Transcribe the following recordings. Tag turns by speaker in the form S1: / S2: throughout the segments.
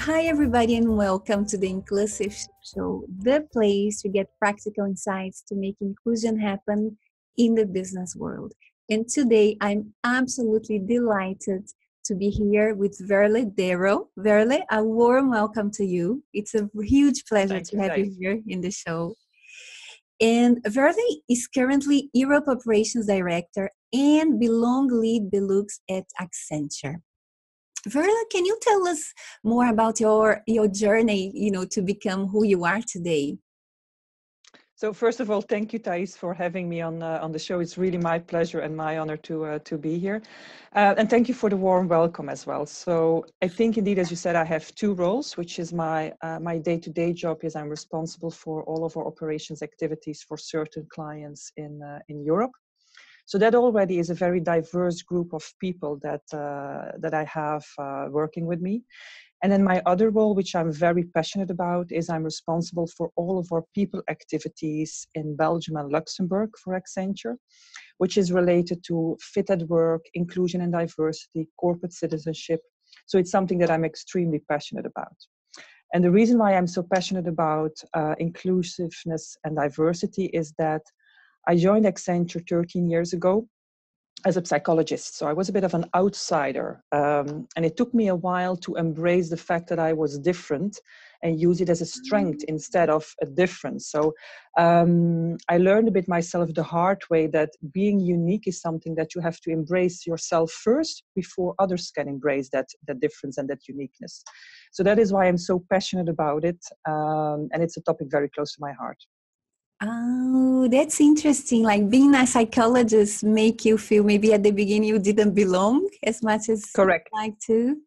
S1: Hi, everybody, and welcome to the Inclusive Show, the place to get practical insights to make inclusion happen in the business world. And today, I'm absolutely delighted to be here with Veerle Dero. Veerle, a warm welcome to you. It's a huge pleasure to have you here in the show. And Veerle is currently Europe Operations Director and BeLux Lead BeLux at Accenture. Veerle, can you tell us more about your journey, to become who you are today?
S2: So first of all, thank you, Thais, for having me on the show. It's really my pleasure and my honor to be here. And thank you for the warm welcome as well. So I think indeed, as you said, I have two roles, which is my day-to-day job is I'm responsible for all of our operations activities for certain clients in Europe. So that already is a very diverse group of people that I have working with me. And then my other role, which I'm very passionate about, is I'm responsible for all of our people activities in Belgium and Luxembourg for Accenture, which is related to fit at work, inclusion and diversity, corporate citizenship. So it's something that I'm extremely passionate about. And the reason why I'm so passionate about inclusiveness and diversity is that I joined Accenture 13 years ago as a psychologist. So I was a bit of an outsider. And it took me a while to embrace the fact that I was different and use it as a strength instead of a difference. So I learned a bit myself the hard way that being unique is something that you have to embrace yourself first before others can embrace that difference and that uniqueness. So that is why I'm so passionate about it. And it's a topic very close to my heart.
S1: Oh, that's interesting. Like being a psychologist make you feel maybe at the beginning you didn't belong as much as
S2: Correct.
S1: you like to.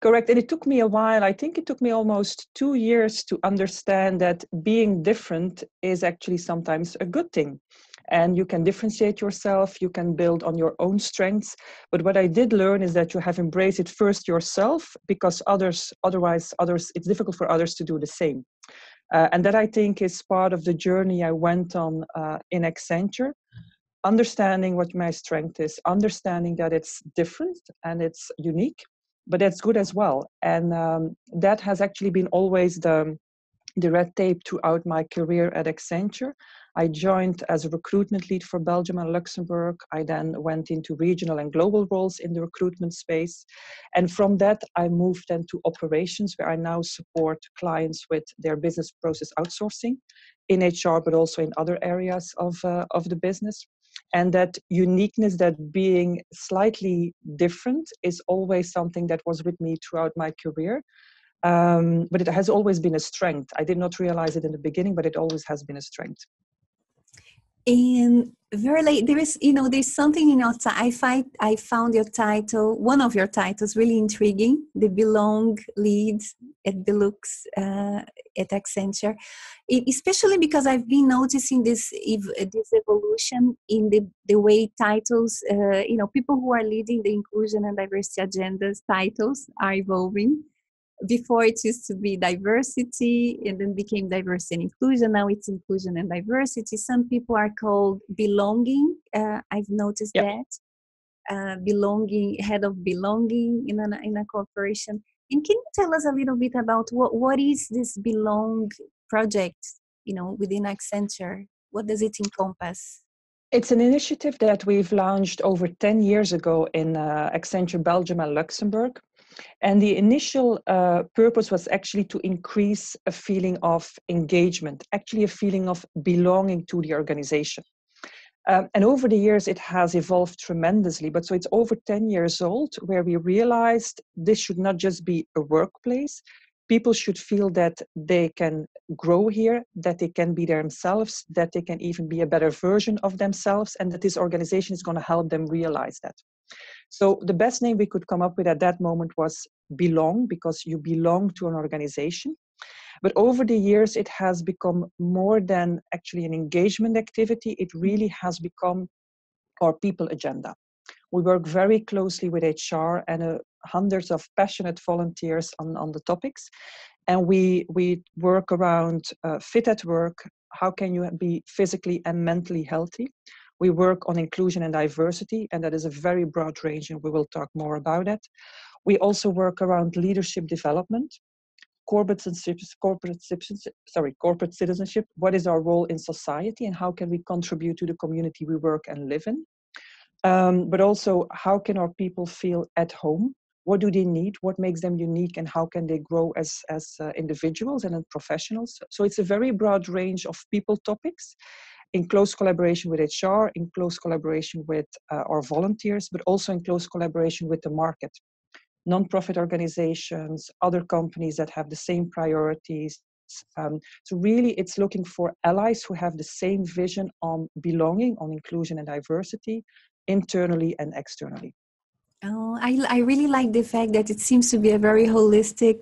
S2: Correct. And it took me a while. I think it took me almost 2 years to understand that being different is actually sometimes a good thing. And you can differentiate yourself, you can build on your own strengths. But what I did learn is that you have embraced it first yourself, because otherwise it's difficult for others to do the same. And that I think is part of the journey I went on in Accenture, understanding what my strength is, understanding that it's different and it's unique, but that's good as well. And that has actually been always the red tape throughout my career at Accenture. I joined as a recruitment lead for Belgium and Luxembourg. I then went into regional and global roles in the recruitment space. And from that, I moved into operations, where I now support clients with their business process outsourcing in HR, but also in other areas of the business. And that uniqueness, that being slightly different, is always something that was with me throughout my career. But it has always been a strength. I did not realize it in the beginning, but it always has been a strength.
S1: And Veerle, there's something in your I found your title, one of your titles, really intriguing. The BeLux Lead at BeLux at Accenture, especially because I've been noticing this evolution in the way titles, people who are leading the inclusion and diversity agendas, titles are evolving. Before it used to be diversity and then became diversity and inclusion. Now it's inclusion and diversity. Some people are called belonging. I've noticed that. Belonging, head of belonging in a corporation. And can you tell us a little bit about what is this BeLux project, within Accenture? What does it encompass?
S2: It's an initiative that we've launched over 10 years ago in Accenture Belgium and Luxembourg. And the initial purpose was actually to increase a feeling of engagement, actually a feeling of belonging to the organization. And over the years, it has evolved tremendously. But so it's over 10 years old, where we realized this should not just be a workplace. People should feel that they can grow here, that they can be themselves, that they can even be a better version of themselves, and that this organization is going to help them realize that. So the best name we could come up with at that moment was belong, because you belong to an organization. But over the years, it has become more than actually an engagement activity. It really has become our people agenda. We work very closely with HR and hundreds of passionate volunteers on the topics. And we work around fit at work. How can you be physically and mentally healthy? We work on inclusion and diversity, and that is a very broad range, and we will talk more about it. We also work around leadership development, corporate citizenship. What is our role in society and how can we contribute to the community we work and live in? But also, how can our people feel at home? What do they need? What makes them unique? And how can they grow as individuals and as professionals? So it's a very broad range of people topics in close collaboration with HR, in close collaboration with our volunteers, but also in close collaboration with the market. Non-profit organizations, other companies that have the same priorities. So really it's looking for allies who have the same vision on belonging, on inclusion and diversity, internally and externally.
S1: Oh, I really like the fact that it seems to be a very holistic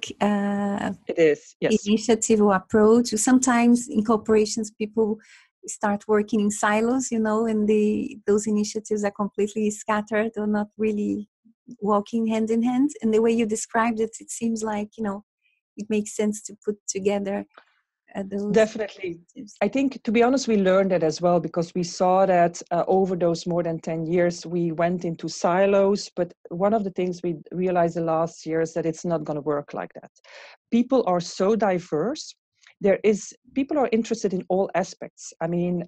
S2: it is, yes.
S1: Initiative or approach. Sometimes in corporations, people start working in silos, and those initiatives are completely scattered or not really walking hand in hand. And the way you described it, it seems like, it makes sense to put together those.
S2: Definitely. I think, to be honest, we learned that as well, because we saw that over those more than 10 years, we went into silos. But one of the things we realized the last year is that it's not going to work like that. People are so diverse. People are interested in all aspects. I mean,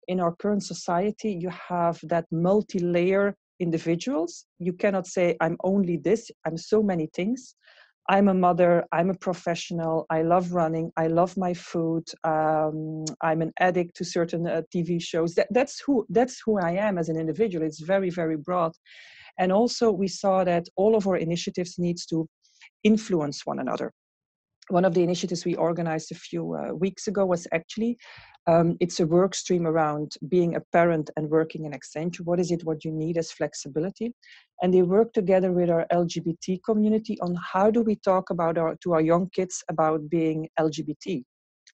S2: in our current society, you have that multi-layer individuals. You cannot say, I'm only this, I'm so many things. I'm a mother, I'm a professional, I love running, I love my food, I'm an addict to certain TV shows. That's who I am as an individual. It's very, very broad. And also we saw that all of our initiatives needs to influence one another. One of the initiatives we organized a few weeks ago was actually, it's a work stream around being a parent and working in Accenture. What is it, what you need as flexibility? And they work together with our LGBT community on how do we talk about to our young kids about being LGBT?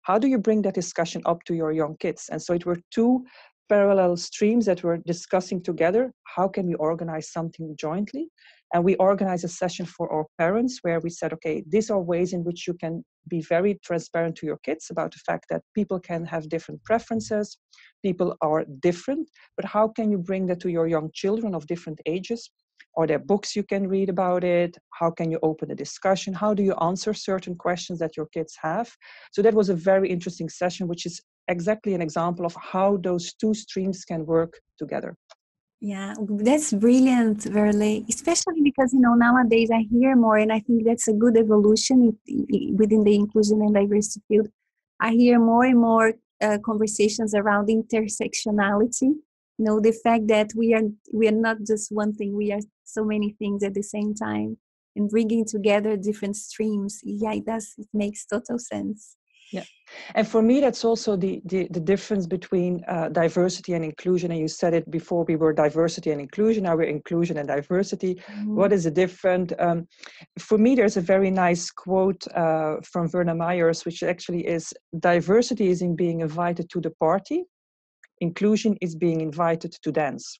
S2: How do you bring that discussion up to your young kids? And so it were two parallel streams that we're discussing together. How can we organize something jointly? And we organized a session for our parents where we said, okay, these are ways in which you can be very transparent to your kids about the fact that people can have different preferences, people are different, but how can you bring that to your young children of different ages? Are there books you can read about it? How can you open a discussion? How do you answer certain questions that your kids have? So that was a very interesting session, which is exactly an example of how those two streams can work together.
S1: Yeah, that's brilliant, Veerle, especially because, nowadays I hear more, and I think that's a good evolution within the inclusion and diversity field. I hear more and more conversations around intersectionality. The fact that we are not just one thing, we are so many things at the same time, and bringing together different streams. Yeah, it makes total sense.
S2: Yeah, and for me, that's also the difference between diversity and inclusion. And you said it before, we were diversity and inclusion, now we're inclusion and diversity. Mm-hmm. What is the difference? For me, there's a very nice quote from Verna Myers, which actually is, diversity is in being invited to the party, inclusion is being invited to dance.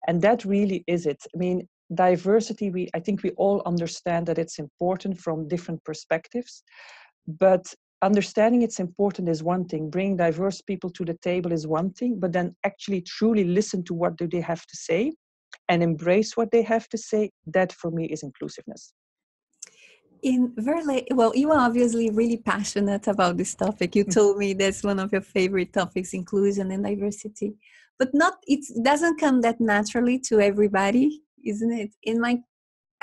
S2: And that really is it. I mean, diversity, I think we all understand that it's important from different perspectives, but understanding it's important is one thing, bringing diverse people to the table is one thing, but then actually truly listen to what do they have to say and embrace what they have to say, that for me is inclusiveness.
S1: In Veerle, well, you are obviously really passionate about this topic. You told me that's one of your favorite topics, inclusion and diversity, but it doesn't come that naturally to everybody, isn't it?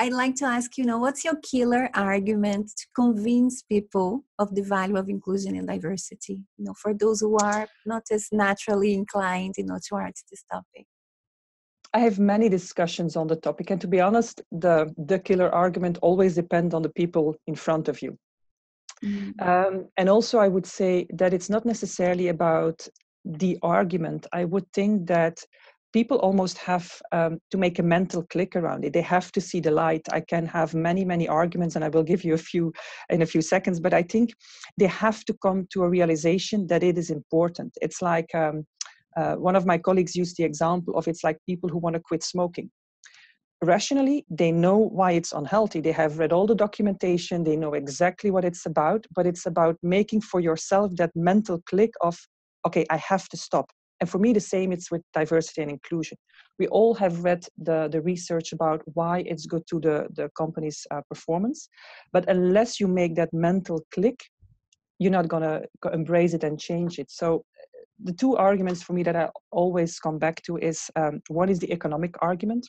S1: I'd like to ask you, what's your killer argument to convince people of the value of inclusion and diversity, for those who are not as naturally inclined, towards this topic?
S2: I have many discussions on the topic, and to be honest, the killer argument always depends on the people in front of you. Mm. And also I would say that it's not necessarily about the argument. I would think that people almost have to make a mental click around it. They have to see the light. I can have many, many arguments, and I will give you a few in a few seconds, but I think they have to come to a realization that it is important. It's like, one of my colleagues used the example of, it's like people who want to quit smoking. Rationally, they know why it's unhealthy. They have read all the documentation. They know exactly what it's about, but it's about making for yourself that mental click of, okay, I have to stop. And for me, the same, it's with diversity and inclusion. We all have read the research about why it's good to the company's performance. But unless you make that mental click, you're not going to embrace it and change it. So the two arguments for me that I always come back to is, one is the economic argument.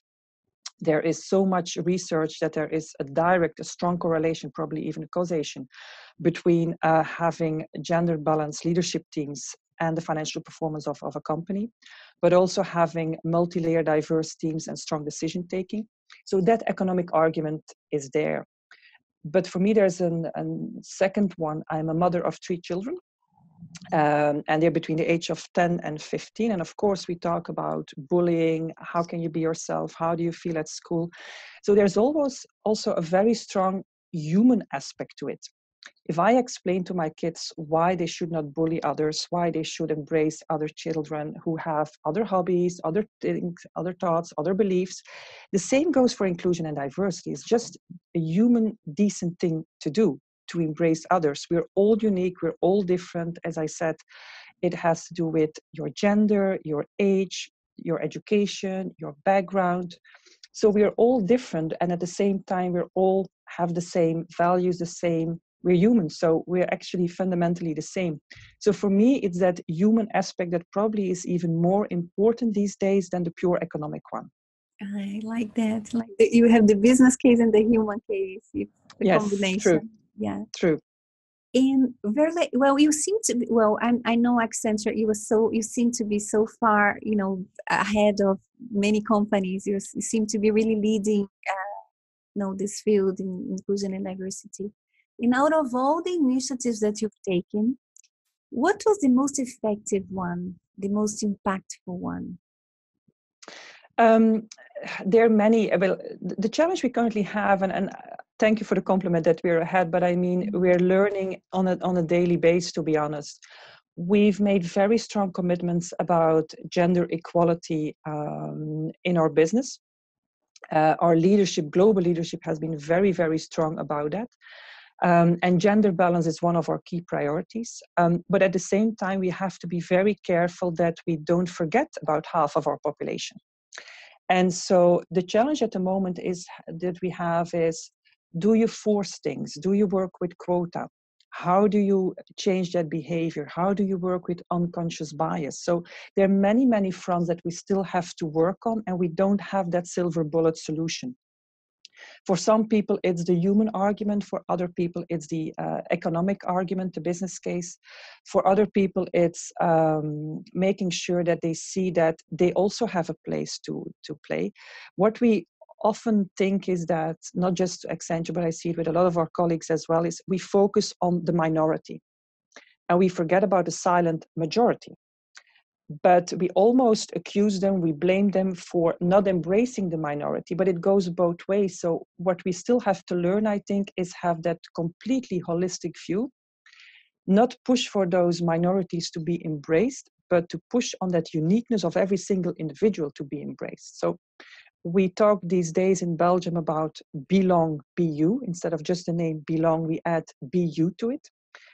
S2: There is so much research that there is a strong correlation, probably even a causation, between having gender balanced leadership teams and the financial performance of a company, but also having multi-layer diverse teams and strong decision taking. So that economic argument is there. But for me, there's a second one. I'm a mother of 3 children. And they're between the age of 10 and 15. And of course, we talk about bullying. How can you be yourself? How do you feel at school? So there's always also a very strong human aspect to it. If I explain to my kids why they should not bully others, why they should embrace other children who have other hobbies, other things, other thoughts, other beliefs, the same goes for inclusion and diversity. It's just a human, decent thing to do, to embrace others. We're all unique, we're all different. As I said, it has to do with your gender, your age, your education, your background. So we're all different, and at the same time, we all have the same values, we're human, so we're actually fundamentally the same. So for me, it's that human aspect that probably is even more important these days than the pure economic one.
S1: I like that. You have the business case and the human case. It's the combination.
S2: True.
S1: Yeah,
S2: true.
S1: And Veerle, well, you seem to be, well, I know Accenture, you seem to be so far, ahead of many companies. You seem to be really leading, this field in inclusion and diversity. And out of all the initiatives that you've taken, what was the most effective one, the most impactful one?
S2: There are many. Well, the challenge we currently have, and thank you for the compliment that we're ahead, but I mean, we're learning on a daily basis, to be honest. We've made very strong commitments about gender equality in our business. Our leadership, global leadership, has been very, very strong about that. And gender balance is one of our key priorities. But at the same time, we have to be very careful that we don't forget about half of our population. And so the challenge at the moment is do you force things? Do you work with quota? How do you change that behavior? How do you work with unconscious bias? So there are many, many fronts that we still have to work on, and we don't have that silver bullet solution. For some people, it's the human argument. For other people, it's the economic argument, the business case. For other people, it's making sure that they see that they also have a place to play. What we often think is that, not just Accenture, but I see it with a lot of our colleagues as well, is we focus on the minority and we forget about the silent majority. But we almost accuse them, we blame them for not embracing the minority, but it goes both ways. So what we still have to learn, I think, is have that completely holistic view, not push for those minorities to be embraced, but to push on that uniqueness of every single individual to be embraced. So we talk these days in Belgium about belong, be you. Instead of just the name belong, we add be you to it.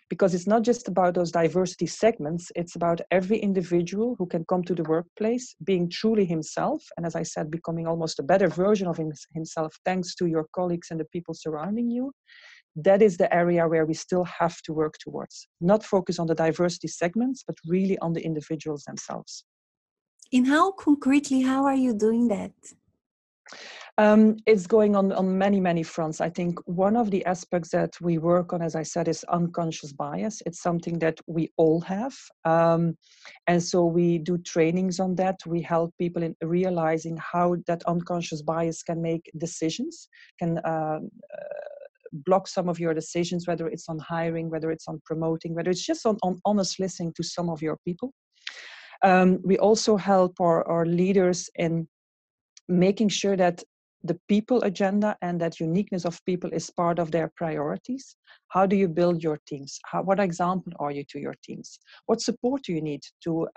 S2: Because it's not just about those diversity segments, it's about every individual who can come to the workplace being truly himself. And as I said, becoming almost a better version of himself, thanks to your colleagues and the people surrounding you. That is the area where we still have to work towards. Not focus on the diversity segments, but really on the individuals themselves.
S1: And how are you doing that?
S2: It's going on many, many fronts. I think one of the aspects that we work on, as I said, is unconscious bias. It's something that we all have. And so we do trainings on that. We help people in realizing how that unconscious bias can make decisions, can block some of your decisions, whether it's on hiring, whether it's on promoting, whether it's just on honest listening to some of your people. We also help our leaders in making sure that the people agenda and that uniqueness of people is part of their priorities? How do you build your teams? What example are you to your teams? What support do you need to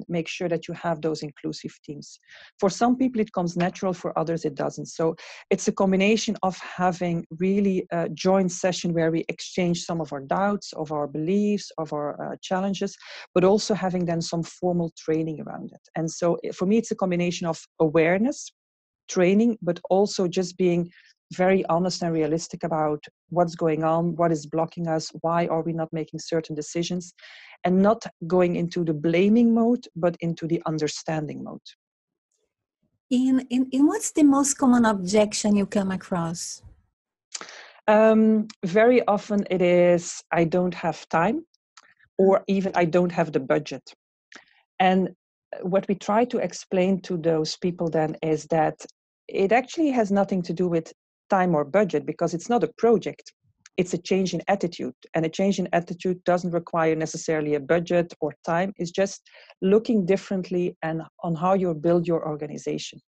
S2: make sure that you have those inclusive teams? For some people, it comes natural, for others, it doesn't. So it's a combination of having really a joint session where we exchange some of our doubts, of our beliefs, of our challenges, but also having then some formal training around it. And so for me, it's a combination of awareness, training, but also just being very honest and realistic about what's going on, what is blocking us, why are we not making certain decisions, and not going into the blaming mode, but into the understanding mode.
S1: In what's the most common objection you come across?
S2: Very often it is, I don't have time, or even I don't have the budget. And what we try to explain to those people then is that it actually has nothing to do with time or budget, because it's not a project. It's a change in attitude. And a change in attitude doesn't require necessarily a budget or time. It's just looking differently and on how you build your organization.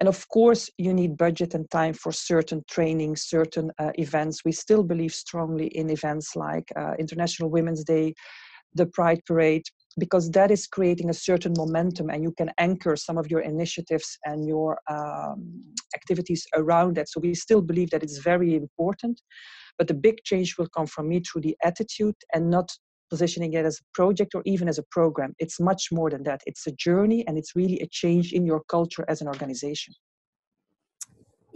S2: And of course, you need budget and time for certain training, certain events. We still believe strongly in events like International Women's Day, the Pride Parade, because that is creating a certain momentum, and you can anchor some of your initiatives and your activities around that. So we still believe that it's very important, but the big change will come from me through the attitude and not positioning it as a project or even as a program. It's much more than that. It's a journey, and it's really a change in your culture as an organization.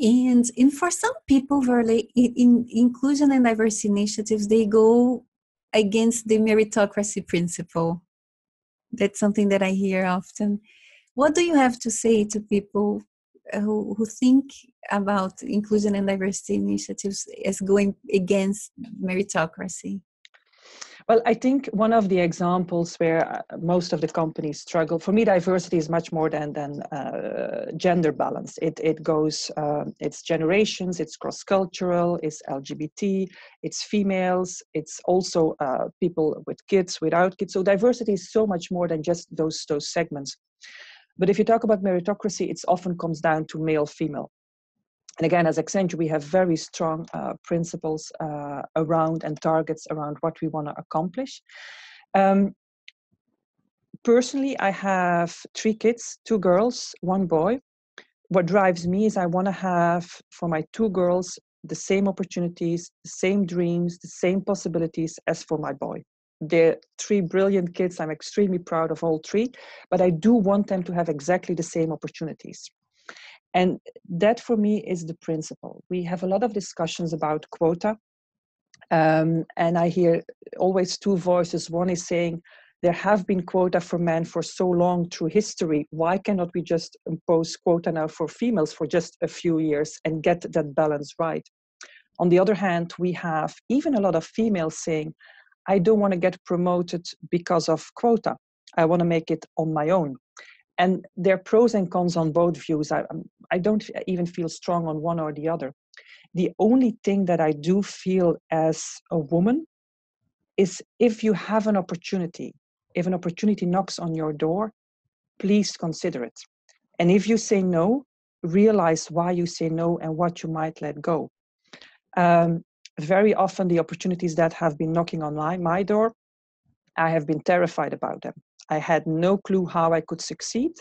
S1: And for some people, Veerle, in inclusion and diversity initiatives, they go against the meritocracy principle. That's something that I hear often. What do you have to say to people who think about inclusion and diversity initiatives as going against meritocracy?
S2: Well, I think one of the examples where most of the companies struggle, for me, diversity is much more than gender balance. It goes, it's generations, it's cross-cultural, it's LGBT, it's females, it's also people with kids, without kids. So diversity is so much more than just those segments. But if you talk about meritocracy, it often comes down to male-female. And again, as Accenture, we have very strong principles around and targets around what we want to accomplish. Personally, I have 3 kids, 2 girls, 1 boy. What drives me is I want to have, for my 2 girls, the same opportunities, the same dreams, the same possibilities as for my boy. They're 3 brilliant kids. I'm extremely proud of all 3, but I do want them to have exactly the same opportunities. And that for me is the principle. We have a lot of discussions about quota. And I hear always 2 voices. One is saying, there have been quota for men for so long through history. Why cannot we just impose quota now for females for just a few years and get that balance right? On the other hand, we have even a lot of females saying, I don't want to get promoted because of quota. I want to make it on my own. And there are pros and cons on both views. I don't even feel strong on one or the other. The only thing that I do feel as a woman is if you have an opportunity, if an opportunity knocks on your door, please consider it. And if you say no, realize why you say no and what you might let go. Very often the opportunities that have been knocking on my door, I have been terrified about them. I had no clue how I could succeed.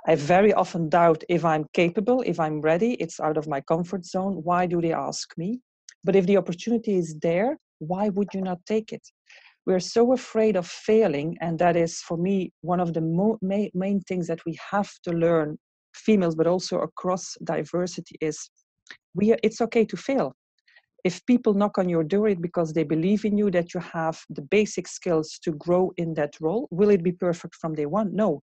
S2: I very often doubt if I'm capable, if I'm ready. It's out of my comfort zone. Why do they ask me? But if the opportunity is there, why would you not take it? We're so afraid of failing. And that is, for me, one of the main things that we have to learn, females, but also across diversity, is it's okay to fail. If people knock on your door, it's because they believe in you, that you have the basic skills to grow in that role. Will it be perfect from day one? No.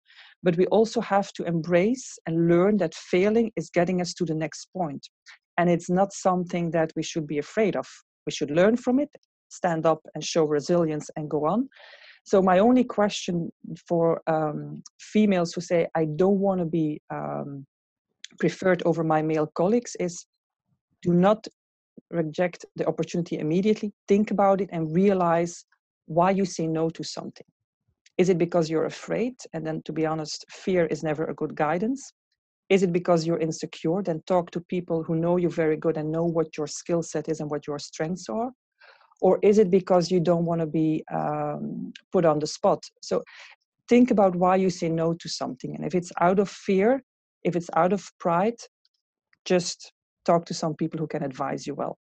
S2: But we also have to embrace and learn that failing is getting us to the next point. And it's not something that we should be afraid of. We should learn from it, stand up and show resilience and go on. So my only question for females who say, I don't want to be preferred over my male colleagues is, do not reject the opportunity immediately. Think about it and realize why you say no to something. Is it because you're afraid? And then, to be honest, fear is never a good guidance. Is it because you're insecure? Then talk to people who know you very good and know what your skill set is and what your strengths are. Or is it because you don't want to be put on the spot? So think about why you say no to something. And if it's out of fear, if it's out of pride, just talk to some people who can advise you well.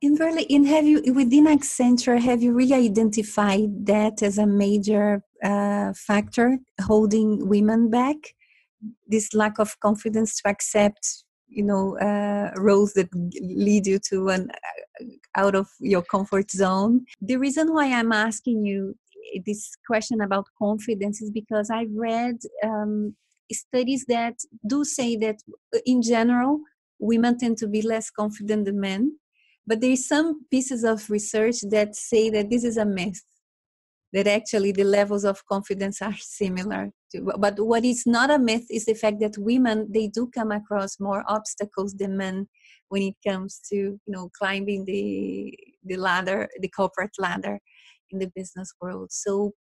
S1: And Veerle, have you, within Accenture, have you really identified that as a major factor holding women back? This lack of confidence to accept, roles that lead you to an out of your comfort zone. The reason why I'm asking you this question about confidence is because I've read studies that do say that in general, women tend to be less confident than men. But there is some pieces of research that say that this is a myth, that actually the levels of confidence are similar. But what is not a myth is the fact that women, they do come across more obstacles than men when it comes to, climbing the ladder, the corporate ladder in the business world. So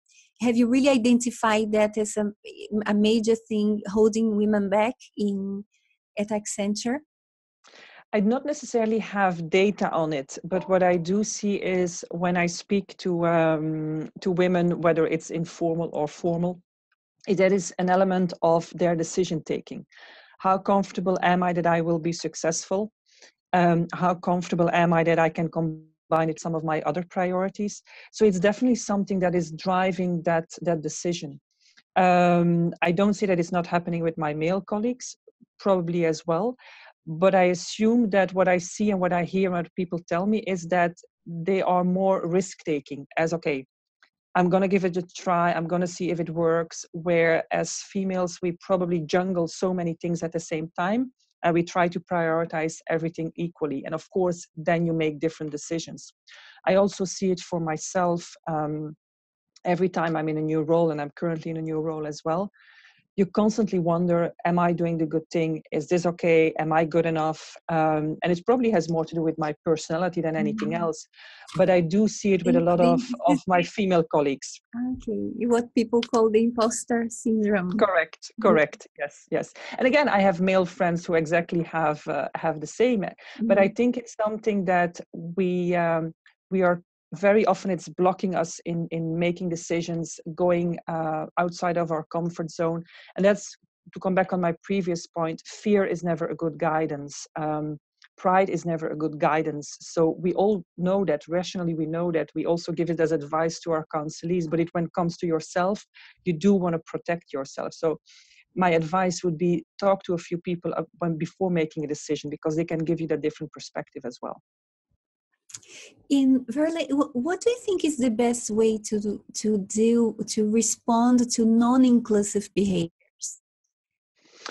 S1: have you really identified that as a major thing holding women back at Accenture?
S2: I don't necessarily have data on it, but what I do see is when I speak to women, whether it's informal or formal, that is an element of their decision taking. How comfortable am I that I will be successful? How comfortable am I that I can combine it with some of my other priorities? So it's definitely something that is driving that decision. I don't say that it's not happening with my male colleagues, probably as well. But I assume that what I see and what I hear and what people tell me is that they are more risk-taking, as, okay, I'm going to give it a try, I'm going to see if it works, whereas females, we probably jungle so many things at the same time, and we try to prioritize everything equally. And of course, then you make different decisions. I also see it for myself every time I'm in a new role, and I'm currently in a new role as well. You constantly wonder, am I doing the good thing? Is this okay? Am I good enough? And it probably has more to do with my personality than anything else. But I do see it with a lot of my female colleagues.
S1: Okay, what people call the imposter syndrome.
S2: Correct. Yes. And again, I have male friends who exactly have the same. Mm-hmm. But I think it's something that we are very often, it's blocking us in making decisions, going outside of our comfort zone. And that's, to come back on my previous point, fear is never a good guidance. Pride is never a good guidance. So we all know that, rationally we know that. We also give it as advice to our counselees, but when it comes to yourself, you do want to protect yourself. So my advice would be talk to a few people before making a decision, because they can give you that different perspective as well.
S1: In Veerle, what do you think is the best way to respond to non-inclusive behaviors?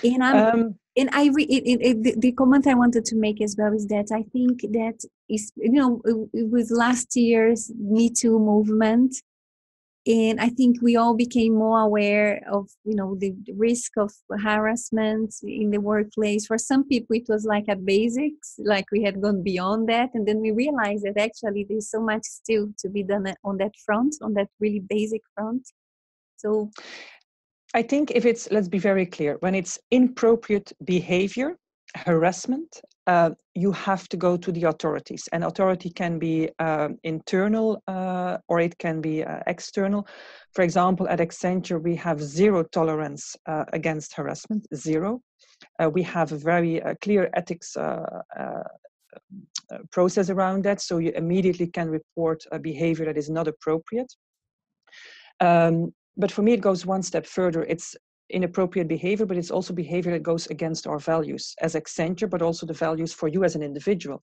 S1: And the comment I wanted to make as well is that I think that is, with last year's Me Too movement, and I think we all became more aware of, the risk of harassment in the workplace. For some people, it was like a basics, like we had gone beyond that. And then we realized that actually there's so much still to be done on that front, on that really basic front. So
S2: I think let's be very clear, when it's inappropriate behavior, harassment, you have to go to the authorities, and authority can be internal or it can be external. For example, at Accenture, we have zero tolerance against harassment, zero. We have a very clear ethics process around that, so you immediately can report a behavior that is not appropriate. But for me, it goes one step further. It's inappropriate behavior, but it's also behavior that goes against our values as Accenture, but also the values for you as an individual.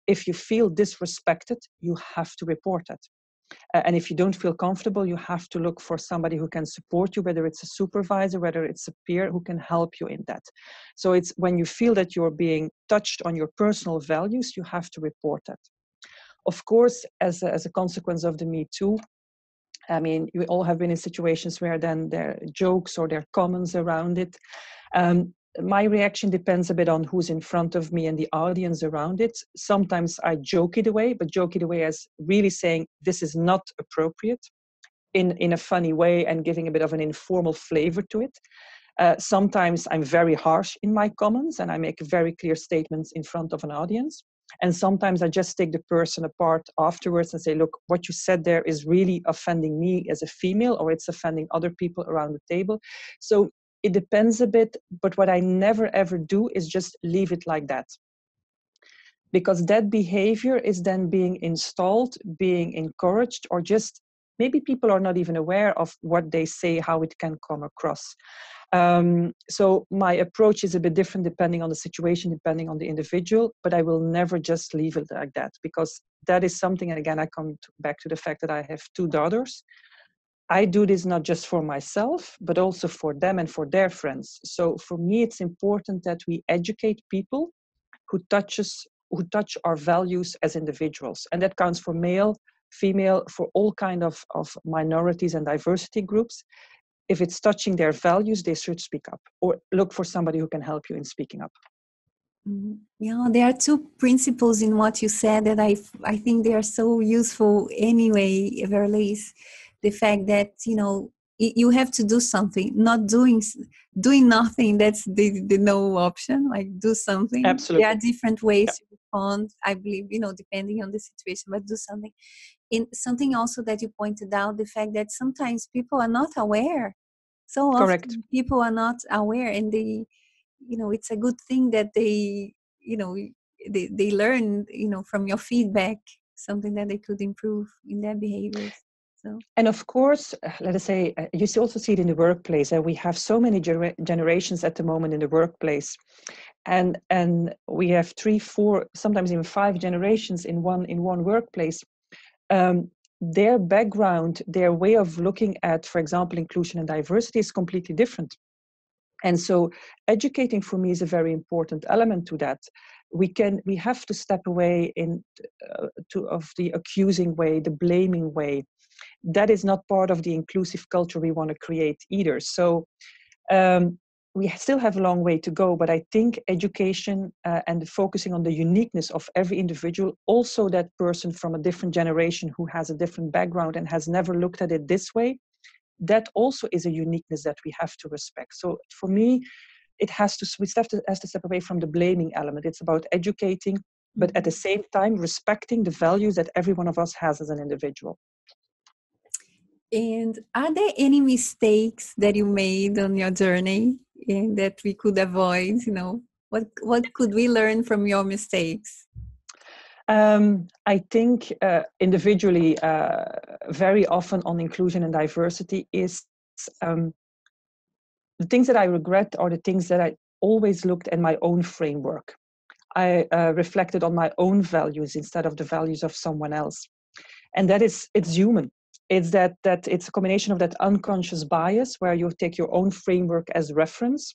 S2: If you feel disrespected, you have to report it. And if you don't feel comfortable, you have to look for somebody who can support you, whether it's a supervisor, whether it's a peer who can help you in that. So it's when you feel that you're being touched on your personal values, you have to report that. Of course, as a consequence of the Me Too, I mean, we all have been in situations where then there are jokes or there are comments around it. My reaction depends a bit on who's in front of me and the audience around it. Sometimes I joke it away, but joke it away as really saying this is not appropriate in a funny way and giving a bit of an informal flavor to it. Sometimes I'm very harsh in my comments and I make very clear statements in front of an audience. And sometimes I just take the person apart afterwards and say, look, what you said there is really offending me as a female, or it's offending other people around the table. So it depends a bit, but what I never ever do is just leave it like that. Because that behavior is then being installed, being encouraged, or just maybe people are not even aware of what they say, how it can come across. So my approach is a bit different depending on the situation, depending on the individual, but I will never just leave it like that, because that is something, and again, I come back to the fact that I have 2 daughters. I do this not just for myself, but also for them and for their friends. So for me, it's important that we educate people who touch our values as individuals. And that counts for male, female, for all kind of minorities and diversity groups. If it's touching their values, they should speak up or look for somebody who can help you in speaking up.
S1: Yeah, there are 2 principles in what you said that I think they are so useful anyway, Veerles. The fact that, you have to do something, not doing nothing. That's the no option, like do something.
S2: Absolutely.
S1: There are different ways
S2: Yeah.
S1: to respond, I believe, depending on the situation, but do something. And something also that you pointed out, the fact that sometimes people are not aware. So often
S2: Correct.
S1: people are not aware, and they, it's a good thing that they, they learn, from your feedback, something that they could improve in their behaviors. So.
S2: And of course, let us say, you also see it in the workplace. We have so many generations at the moment in the workplace. And we have 3, 4, sometimes even 5 generations in one workplace. Their background, their way of looking at, for example, inclusion and diversity is completely different. And so educating for me is a very important element to that. We have to step away of the accusing way, the blaming way. That is not part of the inclusive culture we want to create either. So we still have a long way to go, but I think education and focusing on the uniqueness of every individual, also that person from a different generation who has a different background and has never looked at it this way, that also is a uniqueness that we have to respect. So for me, we have to step away from the blaming element. It's about educating, but at the same time, respecting the values that every one of us has as an individual.
S1: And are there any mistakes that you made on your journey and that we could avoid? What could we learn from your mistakes?
S2: I think individually, very often on inclusion and diversity is the things that I regret are the things that I always looked at my own framework. I reflected on my own values instead of the values of someone else. And it's human. It's that it's a combination of that unconscious bias where you take your own framework as reference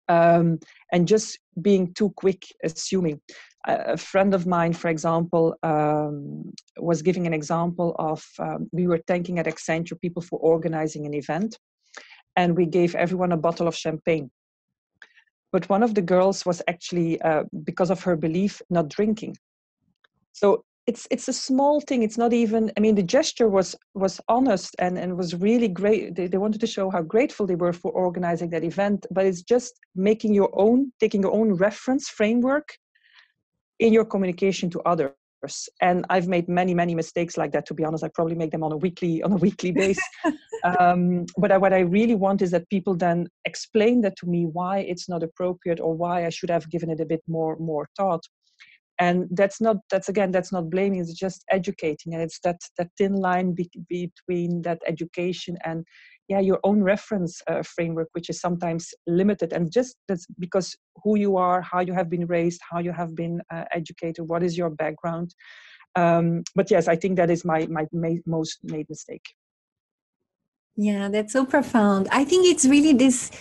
S2: and just being too quick assuming. A friend of mine, for example, was giving an example of we were thanking at Accenture people for organizing an event, and we gave everyone a bottle of champagne. But one of the girls was actually, because of her belief, not drinking. So it's a small thing. It's not even, the gesture was honest and was really great. They wanted to show how grateful they were for organizing that event, but it's just taking your own reference framework in your communication to others. And I've made many, many mistakes like that, to be honest. I probably make them on a weekly basis. But what I really want is that people then explain that to me, why it's not appropriate or why I should have given it a bit more thought. And that's not blaming, it's just educating. And it's that thin line between that education and your own reference framework, which is sometimes limited. And just that's because who you are, how you have been raised, how you have been educated, what is your background. But yes, I think that is my most made mistake.
S1: Yeah, that's so profound. I think it's really this,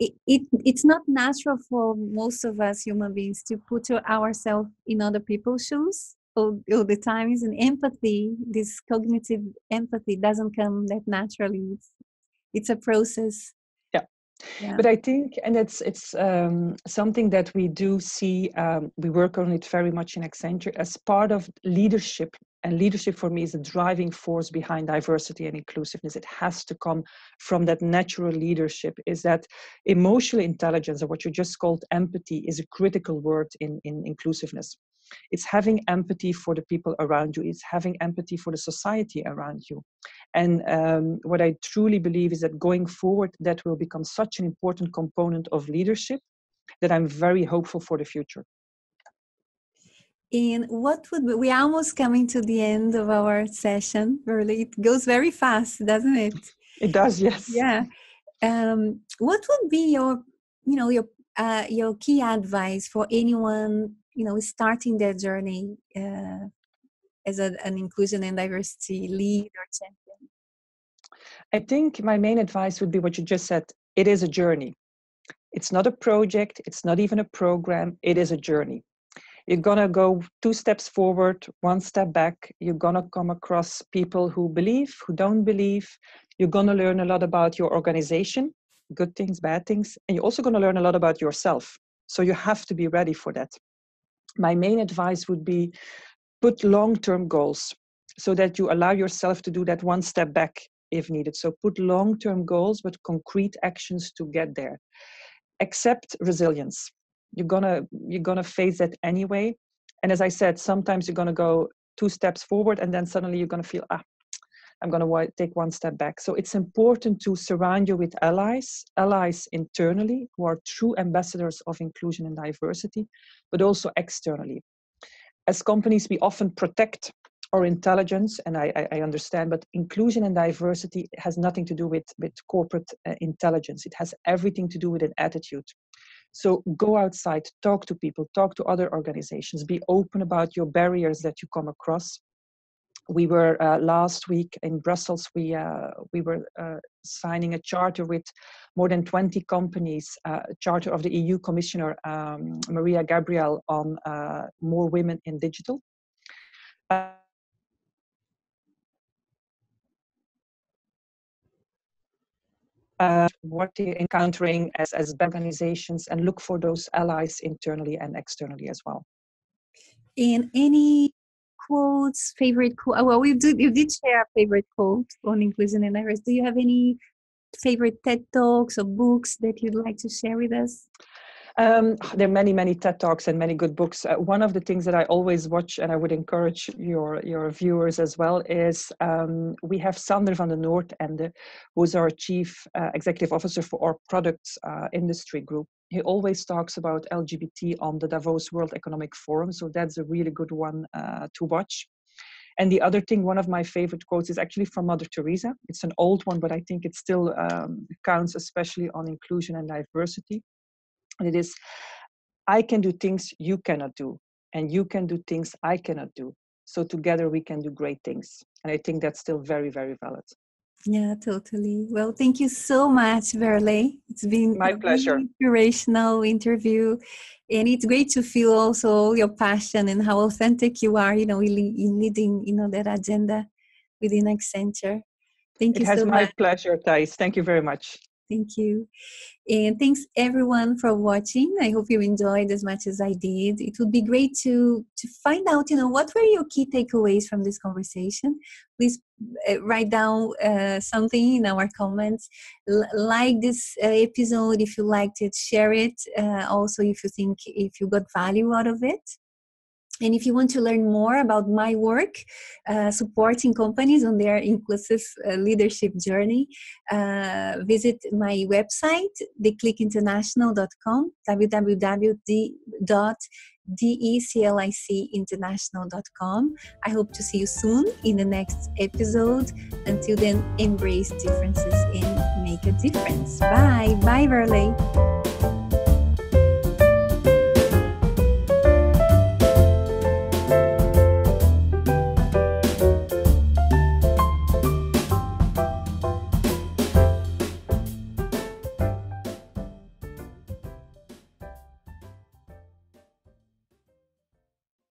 S1: it's not natural for most of us human beings to put ourselves in other people's shoes all the time. Is an empathy, this cognitive empathy doesn't come that naturally. It's a process.
S2: Yeah. But I think, and it's something that we do see, we work on it very much in Accenture as part of leadership And leadership for me is a driving force behind diversity and inclusiveness. It has to come from that natural leadership, is that emotional intelligence, or what you just called empathy, is a critical word in inclusiveness. It's having empathy for the people around you. It's having empathy for the society around you. And what I truly believe is that going forward, that will become such an important component of leadership that I'm very hopeful for the future.
S1: And what would be, we're almost coming to the end of our session, Veerle. It goes very fast, doesn't it?
S2: It does, yes.
S1: Yeah. What would be your key advice for anyone, starting their journey as an inclusion and diversity lead or champion?
S2: I think my main advice would be what you just said. It is a journey. It's not a project. It's not even a program. It is a journey. You're going to go 2 steps forward, 1 step back. You're going to come across people who believe, who don't believe. You're going to learn a lot about your organization, good things, bad things. And you're also going to learn a lot about yourself. So you have to be ready for that. My main advice would be put long-term goals so that you allow yourself to do that 1 step back if needed. So put long-term goals, but concrete actions to get there. Accept resilience. You're gonna face that anyway. And as I said, sometimes you're gonna go 2 steps forward and then suddenly you're gonna feel, I'm gonna take 1 step back. So it's important to surround you with allies internally who are true ambassadors of inclusion and diversity, but also externally. As companies, we often protect our intelligence, and I understand, but inclusion and diversity has nothing to do with corporate intelligence. It has everything to do with an attitude. So go outside, talk to people, talk to other organizations, be open about your barriers that you come across. We were last week in Brussels, we were signing a charter with more than 20 companies, a charter of the EU Commissioner, Maria Gabriel, on more women in digital. What they're encountering as organizations, and look for those allies internally and externally as well.
S1: And any quotes, favorite quote? Well, you did share a favorite quote on inclusion and diversity. Do you have any favorite TED Talks or books that you'd like to share with us?
S2: There are many TED Talks and many good books. One of the things that I always watch, and I would encourage your viewers as well, is we have Sander van den Noordende, who's our Chief Executive Officer for our products industry group. He always talks about LGBT on the Davos World Economic Forum, so that's a really good one to watch. And the other thing, one of my favorite quotes is actually from Mother Teresa. It's an old one, but I think it still counts, especially on inclusion and diversity. And it is, I can do things you cannot do, and you can do things I cannot do. So together we can do great things. And I think that's still very, very valid.
S1: Yeah, totally. Well, thank you so much, Veerle. It's been
S2: my pleasure.
S1: Really inspirational interview. And it's great to feel also your passion and how authentic you are, in leading, that agenda within Accenture. Thank you so much.
S2: It has my pleasure, Thijs. Thank you very much.
S1: Thank you. And thanks everyone for watching. I hope you enjoyed as much as I did. It would be great to find out, what were your key takeaways from this conversation. Please write down something in our comments. Like this episode if you liked it, share it. Also, if you got value out of it. And if you want to learn more about my work supporting companies on their inclusive leadership journey, visit my website, theclickinternational.com, www.declicinternational.com. I hope to see you soon in the next episode. Until then, embrace differences and make a difference. Bye. Bye, Veerle.